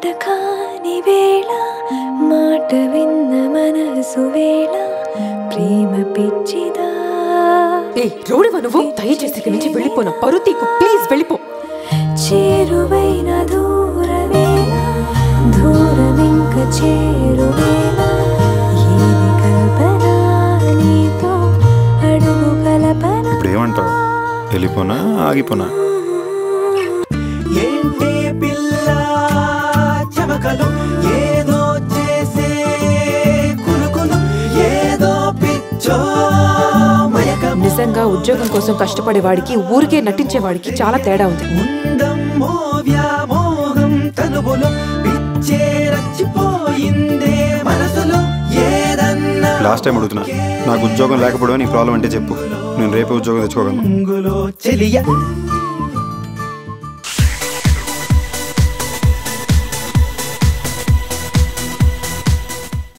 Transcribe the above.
మాట కాని వేళ మాట విన్న మనసు వేళ ప్రేమ పిచ్చిదా. రోడివా నువ్వు? దయచేసి ఇక్కడి నుంచి వెళ్ళిపోనా పరుతీకు, ప్లీజ్ వెళ్ళిపో. చేరువైన దూరవేళ దూరం ఇంక చేరువేళ ఏది కల్పన నీతో అడుగు కల్పన. ఇప్పుడు ఏమంటావు? వెళ్ళిపోనా ఆగిపోనా? ఏంటి పిల్ల చమకలు ఏదో చేసే కులుకులు ఏదో పిచ్చో మయకం. నిజంగా ఉద్యోగం కోసం కష్టపడే వాడికి ఊరికే నటించే వాడికి చాలా తేడా ఉంది. ఉందమ్మో వ్యామోహం తనువులో పిచ్చే రచ్చిపోయిందే మనసులో ఏదన్నా. లాస్ట్ టైం అడుగుతున్నా, నాకు ఉద్యోగం లేకపోవడం నీ ప్రాబ్లం అంటే చెప్పు, నేను రేపే ఉద్యోగం తెచ్చుకోగలను. చెలియ